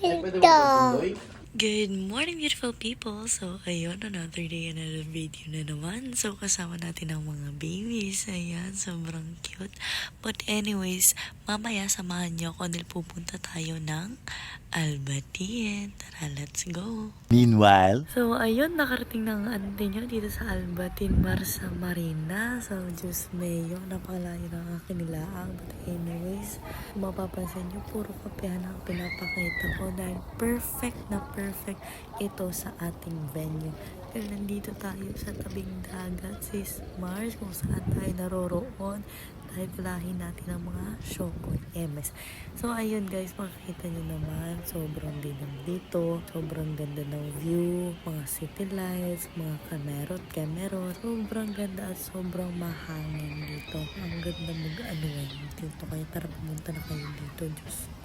Ito. Good morning, beautiful people! So, ayun, another day, another video na naman. So, kasama natin ang mga babies. Ayan, sobrang cute. But anyways, mamaya samahan niyo ako dahil pupunta tayo ng Albatin. Tara, let's go! Meanwhile, So, ayun, nakarating na ang ante nyo dito sa Albatin, Marsa Marina. So, Diyos mayo, napakalayo ng aking nilaang. But anyways, kung mapapansin nyo, puro kapehan ang pinapakita ko dahil perfect na perfect ito sa ating venue. Dahil nandito tayo sa tabing dagat, sis Mars, kung saan tayo naroroon dahil kulahin natin ang mga Shokoy MS. So, ayun guys, makikita nyo naman, sobrang dilim dito, sobrang ganda ng view, mga city lights, mga camero, sobrang ganda at sobrang mahangin dito. Ang ganda mag-ano dito, kaya tara pumunta na kayo dito, Diyos ko.